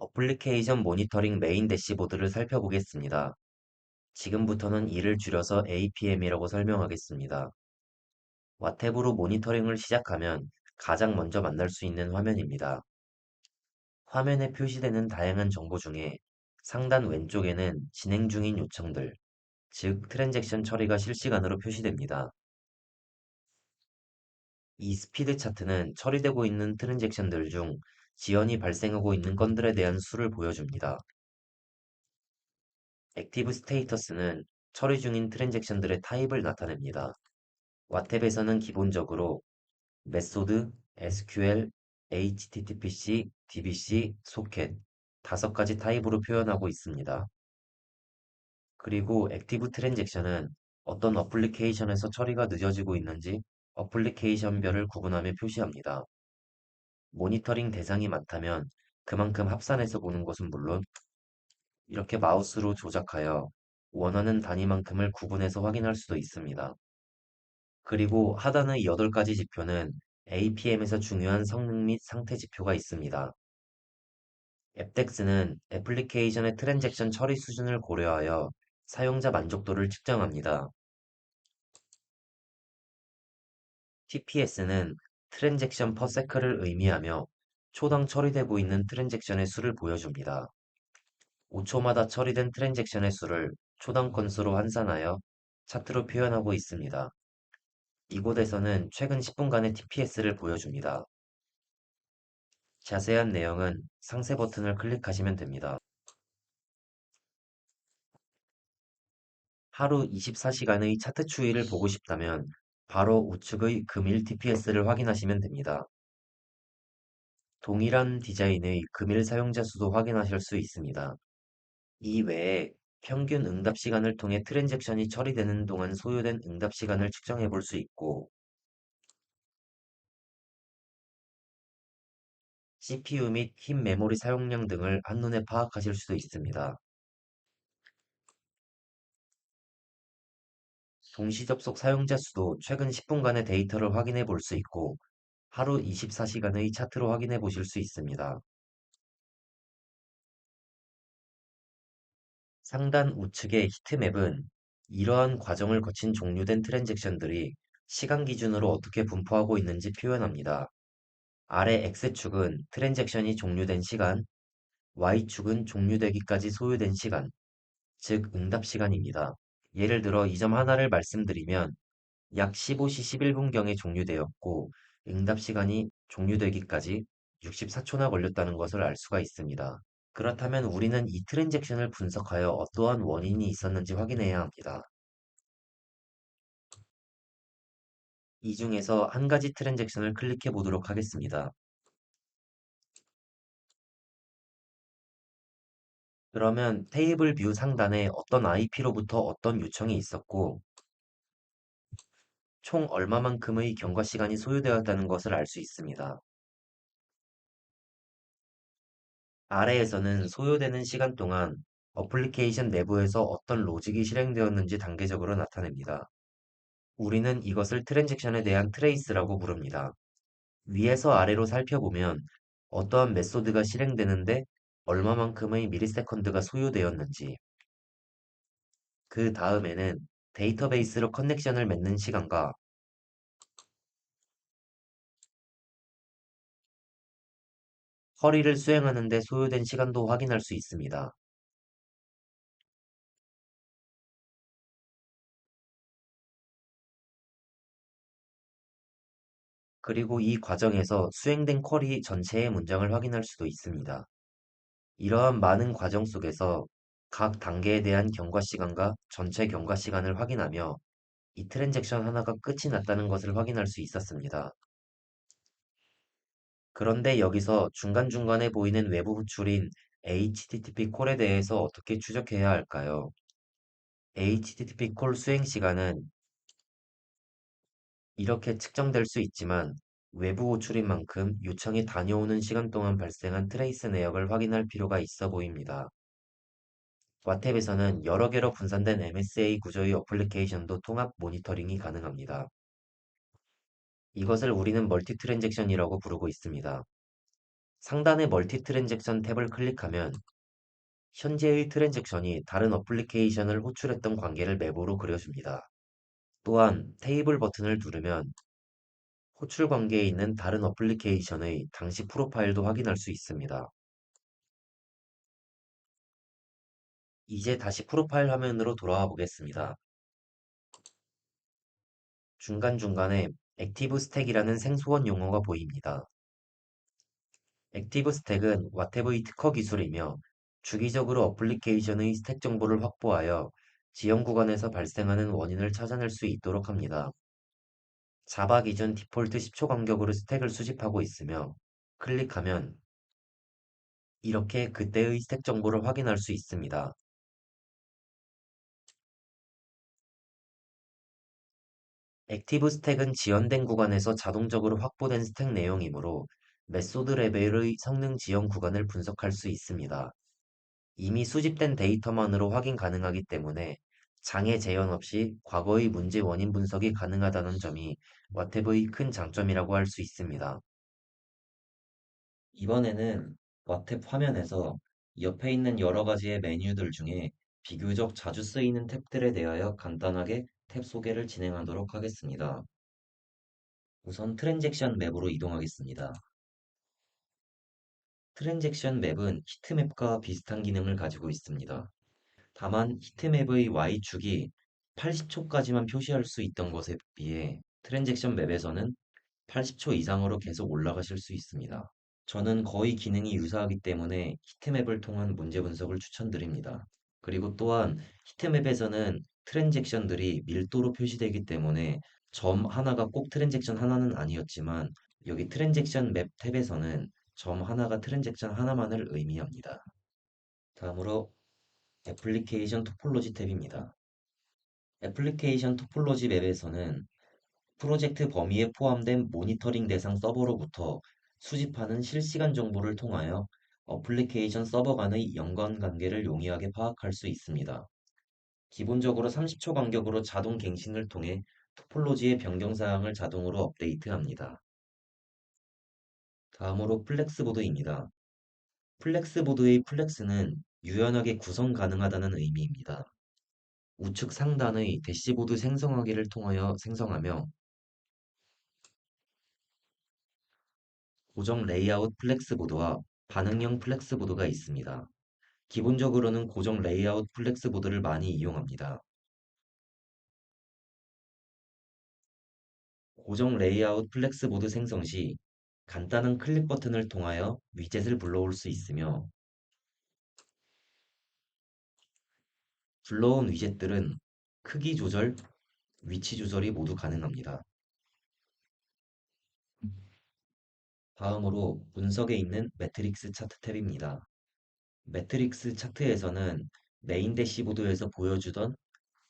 어플리케이션 모니터링 메인 대시보드를 살펴보겠습니다. 지금부터는 이를 줄여서 APM이라고 설명하겠습니다. 와탭으로 모니터링을 시작하면 가장 먼저 만날 수 있는 화면입니다. 화면에 표시되는 다양한 정보 중에 상단 왼쪽에는 진행 중인 요청들, 즉 트랜잭션 처리가 실시간으로 표시됩니다. 이 스피드 차트는 처리되고 있는 트랜잭션들 중 지연이 발생하고 있는 건들에 대한 수를 보여줍니다. 액티브 스테이터스는 처리 중인 트랜잭션들의 타입을 나타냅니다. 와탭에서는 기본적으로 메소드, SQL, HTTPC, DBC, 소켓 5가지 타입으로 표현하고 있습니다. 그리고 액티브 트랜잭션은 어떤 어플리케이션에서 처리가 늦어지고 있는지 어플리케이션별을 구분하며 표시합니다. 모니터링 대상이 많다면 그만큼 합산해서 보는 것은 물론 이렇게 마우스로 조작하여 원하는 단위만큼을 구분해서 확인할 수도 있습니다. 그리고 하단의 8가지 지표는 APM에서 중요한 성능 및 상태 지표가 있습니다. 앱덱스는 애플리케이션의 트랜잭션 처리 수준을 고려하여 사용자 만족도를 측정합니다. TPS는 트랜잭션 퍼 세크를 의미하며 초당 처리되고 있는 트랜잭션의 수를 보여줍니다. 5초마다 처리된 트랜잭션의 수를 초당 건수로 환산하여 차트로 표현하고 있습니다. 이곳에서는 최근 10분간의 TPS를 보여줍니다. 자세한 내용은 상세 버튼을 클릭하시면 됩니다. 하루 24시간의 차트 추이를 보고 싶다면 바로 우측의 금일 TPS를 확인하시면 됩니다. 동일한 디자인의 금일 사용자 수도 확인하실 수 있습니다. 이 외에 평균 응답 시간을 통해 트랜잭션이 처리되는 동안 소요된 응답 시간을 측정해 볼 수 있고 CPU 및 흰 메모리 사용량 등을 한눈에 파악하실 수도 있습니다. 동시 접속 사용자 수도 최근 10분간의 데이터를 확인해 볼 수 있고 하루 24시간의 차트로 확인해 보실 수 있습니다. 상단 우측의 히트맵은 이러한 과정을 거친 종료된 트랜잭션들이 시간 기준으로 어떻게 분포하고 있는지 표현합니다. 아래 X축은 트랜잭션이 종료된 시간, Y축은 종료되기까지 소요된 시간, 즉 응답 시간입니다. 예를 들어 이 점 하나를 말씀드리면 약 15시 11분경에 종료되었고 응답 시간이 종료되기까지 64초나 걸렸다는 것을 알 수가 있습니다. 그렇다면 우리는 이 트랜잭션을 분석하여 어떠한 원인이 있었는지 확인해야 합니다. 이 중에서 한 가지 트랜잭션을 클릭해 보도록 하겠습니다. 그러면 테이블 뷰 상단에 어떤 IP로부터 어떤 요청이 있었고 총 얼마만큼의 경과 시간이 소요되었다는 것을 알 수 있습니다. 아래에서는 소요되는 시간 동안 어플리케이션 내부에서 어떤 로직이 실행되었는지 단계적으로 나타냅니다. 우리는 이것을 트랜잭션에 대한 트레이스라고 부릅니다. 위에서 아래로 살펴보면 어떠한 메소드가 실행되는데 얼마만큼의 미리세컨드가 소요되었는지, 그 다음에는 데이터베이스로 커넥션을 맺는 시간과 쿼리를 수행하는 데 소요된 시간도 확인할 수 있습니다. 그리고 이 과정에서 수행된 쿼리 전체의 문장을 확인할 수도 있습니다. 이러한 많은 과정 속에서 각 단계에 대한 경과 시간과 전체 경과 시간을 확인하며 이 트랜잭션 하나가 끝이 났다는 것을 확인할 수 있었습니다. 그런데 여기서 중간중간에 보이는 외부 호출인 HTTP 콜에 대해서 어떻게 추적해야 할까요? HTTP 콜 수행 시간은 이렇게 측정될 수 있지만 외부 호출인 만큼 요청이 다녀오는 시간 동안 발생한 트레이스 내역을 확인할 필요가 있어 보입니다. 와탭에서는 여러 개로 분산된 MSA 구조의 어플리케이션도 통합 모니터링이 가능합니다. 이것을 우리는 멀티 트랜잭션이라고 부르고 있습니다. 상단의 멀티 트랜잭션 탭을 클릭하면 현재의 트랜잭션이 다른 어플리케이션을 호출했던 관계를 맵으로 그려줍니다. 또한 테이블 버튼을 누르면 호출 관계에 있는 다른 어플리케이션의 당시 프로파일도 확인할 수 있습니다. 이제 다시 프로파일 화면으로 돌아와 보겠습니다. 중간중간에 액티브 스택이라는 생소한 용어가 보입니다. 액티브 스택은 와테브의 특허 기술이며 주기적으로 어플리케이션의 스택 정보를 확보하여 지연 구간에서 발생하는 원인을 찾아낼 수 있도록 합니다. 자바 기준 디폴트 10초 간격으로 스택을 수집하고 있으며 클릭하면 이렇게 그때의 스택 정보를 확인할 수 있습니다. 액티브 스택은 지연된 구간에서 자동적으로 확보된 스택 내용이므로 메소드 레벨의 성능 지연 구간을 분석할 수 있습니다. 이미 수집된 데이터만으로 확인 가능하기 때문에 장애 재현 없이 과거의 문제 원인 분석이 가능하다는 점이 와테브의 큰 장점이라고 할 수 있습니다. 이번에는 와탭 화면에서 옆에 있는 여러 가지의 메뉴들 중에 비교적 자주 쓰이는 탭들에 대하여 간단하게 탭 소개를 진행하도록 하겠습니다. 우선 트랜잭션 맵으로 이동하겠습니다. 트랜잭션 맵은 히트맵과 비슷한 기능을 가지고 있습니다. 다만 히트맵의 Y축이 80초까지만 표시할 수 있던 것에 비해 트랜잭션 맵에서는 80초 이상으로 계속 올라가실 수 있습니다. 저는 거의 기능이 유사하기 때문에 히트맵을 통한 문제 분석을 추천드립니다. 그리고 또한 히트맵에서는 트랜잭션들이 밀도로 표시되기 때문에 점 하나가 꼭 트랜잭션 하나는 아니었지만 여기 트랜잭션 맵 탭에서는 점 하나가 트랜잭션 하나만을 의미합니다. 다음으로 애플리케이션 토폴로지 탭입니다. 애플리케이션 토폴로지 맵에서는 프로젝트 범위에 포함된 모니터링 대상 서버로부터 수집하는 실시간 정보를 통하여 어플리케이션 서버 간의 연관 관계를 용이하게 파악할 수 있습니다. 기본적으로 30초 간격으로 자동 갱신을 통해 토폴로지의 변경 사항을 자동으로 업데이트합니다. 다음으로 플렉스보드입니다. 플렉스보드의 플렉스는 유연하게 구성 가능하다는 의미입니다. 우측 상단의 대시보드 생성하기를 통하여 생성하며 고정 레이아웃 플렉스보드와 반응형 플렉스보드가 있습니다. 기본적으로는 고정 레이아웃 플렉스보드를 많이 이용합니다. 고정 레이아웃 플렉스보드 생성 시 간단한 클릭 버튼을 통하여 위젯을 불러올 수 있으며 불러온 위젯들은 크기 조절, 위치 조절이 모두 가능합니다. 다음으로 분석에 있는 매트릭스 차트 탭입니다. 매트릭스 차트에서는 메인 대시보드에서 보여주던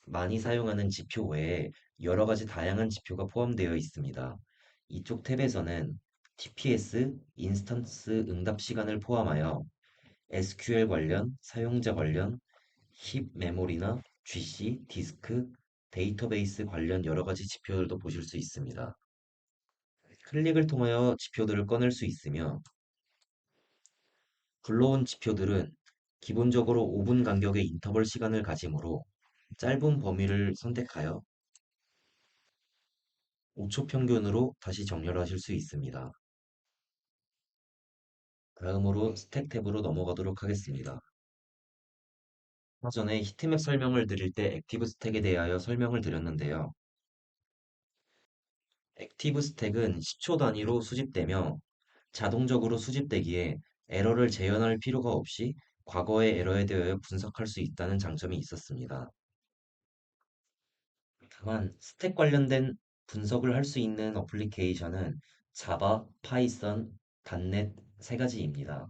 많이 사용하는 지표 외에 여러 가지 다양한 지표가 포함되어 있습니다. 이쪽 탭에서는 TPS, 인스턴스 응답 시간을 포함하여 SQL 관련, 사용자 관련, 힙 메모리나 GC, 디스크, 데이터베이스 관련 여러 가지 지표들도 보실 수 있습니다. 클릭을 통하여 지표들을 꺼낼 수 있으며 불러온 지표들은 기본적으로 5분 간격의 인터벌 시간을 가지므로 짧은 범위를 선택하여 5초 평균으로 다시 정렬하실 수 있습니다. 다음으로 스택 탭으로 넘어가도록 하겠습니다. 아까 전에 히트맵 설명을 드릴 때 액티브 스택에 대하여 설명을 드렸는데요. 액티브 스택은 10초 단위로 수집되며 자동적으로 수집되기에 에러를 재현할 필요가 없이 과거의 에러에 대하여 분석할 수 있다는 장점이 있었습니다. 다만 스택 관련된 분석을 할 수 있는 어플리케이션은 자바, 파이썬, 닷넷 세 가지입니다.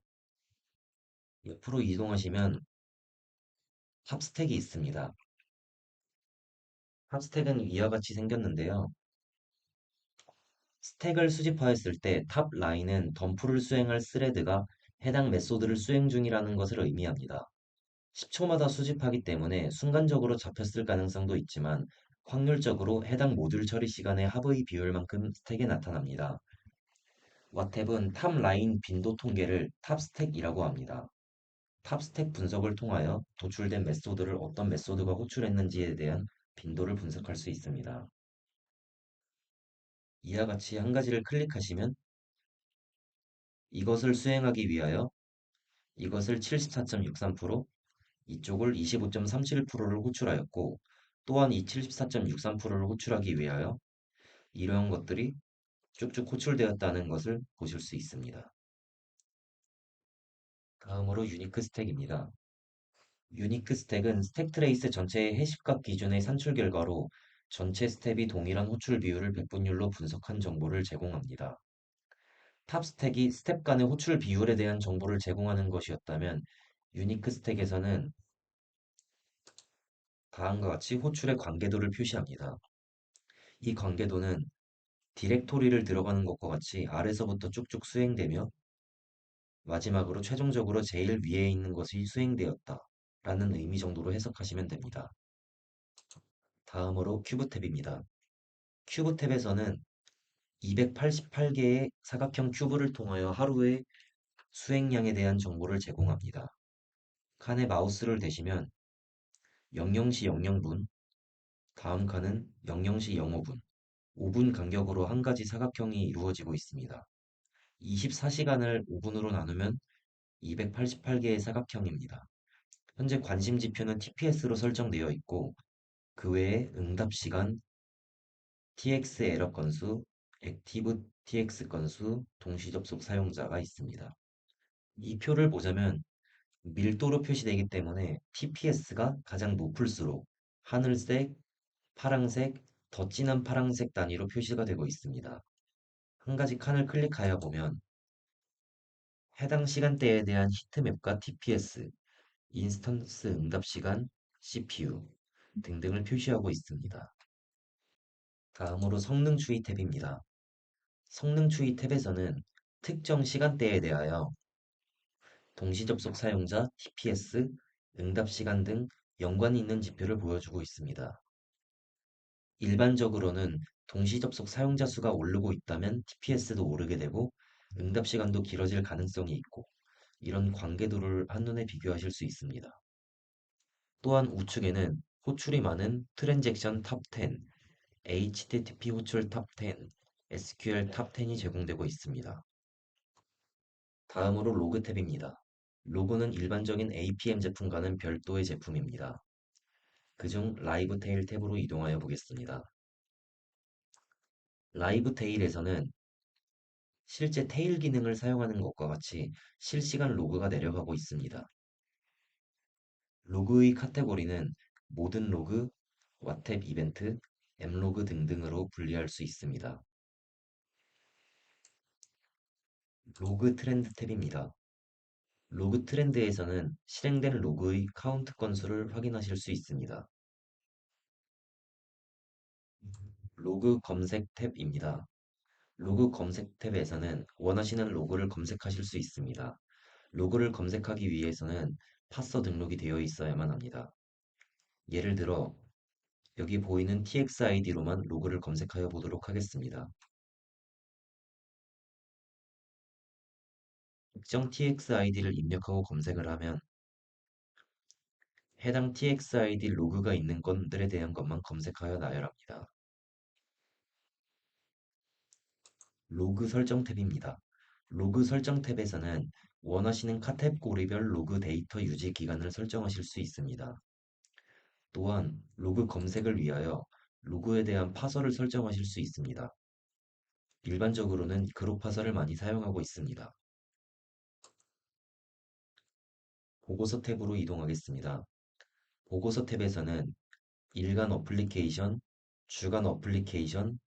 옆으로 이동하시면 탑스택이 있습니다. 탑스택은 이와 같이 생겼는데요. 스택을 수집하였을 때 탑 라인은 덤프를 수행할 스레드가 해당 메소드를 수행 중이라는 것을 의미합니다. 10초마다 수집하기 때문에 순간적으로 잡혔을 가능성도 있지만 확률적으로 해당 모듈 처리 시간의 합의 비율만큼 스택에 나타납니다. 와탭은 탑라인 빈도 통계를 탑스택이라고 합니다. 탑스택 분석을 통하여 도출된 메소드를 어떤 메소드가 호출했는지에 대한 빈도를 분석할 수 있습니다. 이와 같이 한 가지를 클릭하시면 이것을 수행하기 위하여 이것을 74.63%, 이쪽을 25.37%를 호출하였고 또한 이 74.63%를 호출하기 위하여 이러한 것들이 쭉쭉 호출되었다는 것을 보실 수 있습니다. 다음으로 유니크 스택입니다. 유니크 스택은 스택 트레이스 전체의 해시값 기준의 산출 결과로 전체 스텝이 동일한 호출 비율을 백분율로 분석한 정보를 제공합니다. 탑 스택이 스텝 간의 호출 비율에 대한 정보를 제공하는 것이었다면 유니크 스택에서는 다음과 같이 호출의 관계도를 표시합니다. 이 관계도는 디렉토리를 들어가는 것과 같이 아래서부터 쭉쭉 수행되며 마지막으로 최종적으로 제일 위에 있는 것이 수행되었다 라는 의미 정도로 해석하시면 됩니다. 다음으로 큐브 탭입니다. 큐브 탭에서는 288개의 사각형 큐브를 통하여 하루의 수행량에 대한 정보를 제공합니다. 칸에 마우스를 대시면 00시 00분, 다음 칸은 00시 05분, 5분 간격으로 한 가지 사각형이 이루어지고 있습니다. 24시간을 5분으로 나누면 288개의 사각형입니다. 현재 관심 지표는 TPS로 설정되어 있고 그 외에 응답 시간, TX 에러 건수, 액티브 TX 건수, 동시 접속 사용자가 있습니다. 이 표를 보자면 밀도로 표시되기 때문에 TPS가 가장 높을수록 하늘색, 파랑색, 더 진한 파랑색 단위로 표시가 되고 있습니다. 한 가지 칸을 클릭하여 보면 해당 시간대에 대한 히트맵과 TPS, 인스턴스 응답 시간, CPU 등등을 표시하고 있습니다. 다음으로 성능 추이 탭입니다. 성능 추이 탭에서는 특정 시간대에 대하여 동시 접속 사용자, TPS, 응답 시간 등 연관이 있는 지표를 보여주고 있습니다. 일반적으로는 동시 접속 사용자 수가 오르고 있다면 TPS도 오르게 되고 응답 시간도 길어질 가능성이 있고 이런 관계도를 한눈에 비교하실 수 있습니다. 또한 우측에는 호출이 많은 트랜잭션 탑 10, HTTP 호출 탑 10, SQL 탑 10이 제공되고 있습니다. 다음으로 로그 탭입니다. 로그는 일반적인 APM 제품과는 별도의 제품입니다. 그중 라이브 테일 탭으로 이동하여 보겠습니다. 라이브 테일에서는 실제 테일 기능을 사용하는 것과 같이 실시간 로그가 내려가고 있습니다. 로그의 카테고리는 모든 로그, 와탭 이벤트, 엠로그 등등으로 분리할 수 있습니다. 로그 트렌드 탭입니다. 로그 트렌드에서는 실행된 로그의 카운트 건수를 확인하실 수 있습니다. 로그 검색 탭입니다. 로그 검색 탭에서는 원하시는 로그를 검색하실 수 있습니다. 로그를 검색하기 위해서는 파서 등록이 되어 있어야만 합니다. 예를 들어 여기 보이는 TXID로만 로그를 검색하여 보도록 하겠습니다. 특정 TXID를 입력하고 검색을 하면 해당 TXID 로그가 있는 건들에 대한 것만 검색하여 나열합니다. 로그 설정 탭입니다. 로그 설정 탭에서는 원하시는 카테고리별 로그 데이터 유지 기간을 설정하실 수 있습니다. 또한 로그 검색을 위하여 로그에 대한 파서를 설정하실 수 있습니다. 일반적으로는 그룹 파서를 많이 사용하고 있습니다. 보고서 탭으로 이동하겠습니다. 보고서 탭에서는 일간 어플리케이션, 주간 어플리케이션,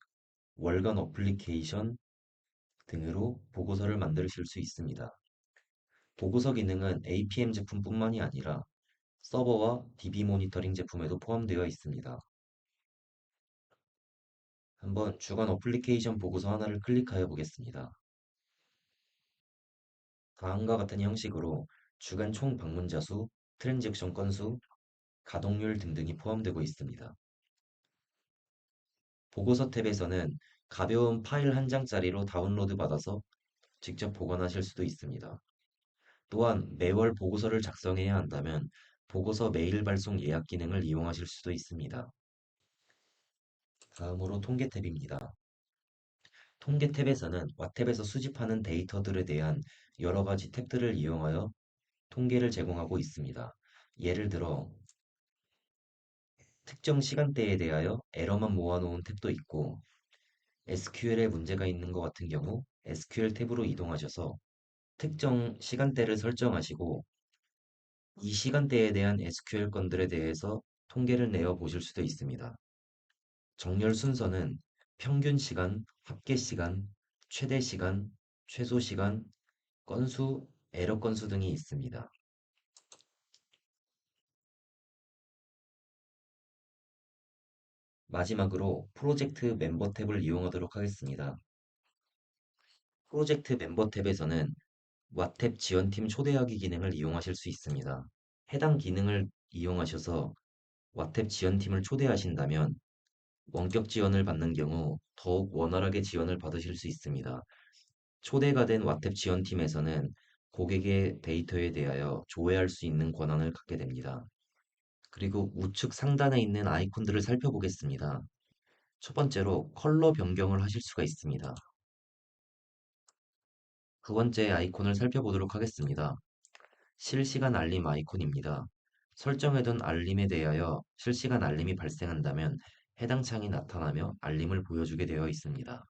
월간 어플리케이션 등으로 보고서를 만드실 수 있습니다. 보고서 기능은 APM 제품뿐만이 아니라 서버와 DB 모니터링 제품에도 포함되어 있습니다. 한번 주간 어플리케이션 보고서 하나를 클릭하여 보겠습니다. 다음과 같은 형식으로 주간 총 방문자 수, 트랜잭션 건수, 가동률 등등이 포함되고 있습니다. 보고서 탭에서는 가벼운 파일 한 장짜리로 다운로드 받아서 직접 보관하실 수도 있습니다. 또한 매월 보고서를 작성해야 한다면 보고서 메일 발송 예약 기능을 이용하실 수도 있습니다. 다음으로 통계 탭입니다. 통계 탭에서는 와탭에서 수집하는 데이터들에 대한 여러 가지 탭들을 이용하여 통계를 제공하고 있습니다. 예를 들어 특정 시간대에 대하여 에러만 모아놓은 탭도 있고 SQL에 문제가 있는 것 같은 경우 SQL 탭으로 이동하셔서 특정 시간대를 설정하시고 이 시간대에 대한 SQL 건들에 대해서 통계를 내어 보실 수도 있습니다. 정렬 순서는 평균 시간, 합계 시간, 최대 시간, 최소 시간, 건수, 에러 건수 등이 있습니다. 마지막으로 프로젝트 멤버 탭을 이용하도록 하겠습니다. 프로젝트 멤버 탭에서는 와탭 지원팀 초대하기 기능을 이용하실 수 있습니다. 해당 기능을 이용하셔서 와탭 지원팀을 초대하신다면 원격 지원을 받는 경우 더욱 원활하게 지원을 받으실 수 있습니다. 초대가 된 와탭 지원팀에서는 고객의 데이터에 대하여 조회할 수 있는 권한을 갖게 됩니다. 그리고 우측 상단에 있는 아이콘들을 살펴보겠습니다. 첫 번째로 컬러 변경을 하실 수가 있습니다. 두 번째 아이콘을 살펴보도록 하겠습니다. 실시간 알림 아이콘입니다. 설정해둔 알림에 대하여 실시간 알림이 발생한다면 해당 창이 나타나며 알림을 보여주게 되어 있습니다.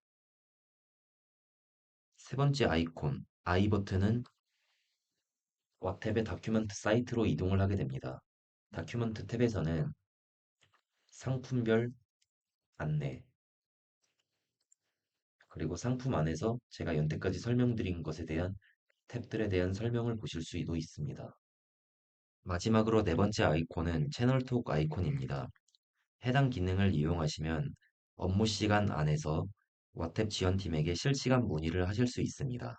세 번째 아이콘, I 버튼은 와탭의 다큐멘트 사이트로 이동을 하게 됩니다. 다큐멘트 탭에서는 상품별 안내, 그리고 상품 안에서 제가 연태까지 설명드린 것에 대한 탭들에 대한 설명을 보실 수도 있습니다. 마지막으로 네 번째 아이콘은 채널톡 아이콘입니다. 해당 기능을 이용하시면 업무 시간 안에서 와탭 지원팀에게 실시간 문의를 하실 수 있습니다.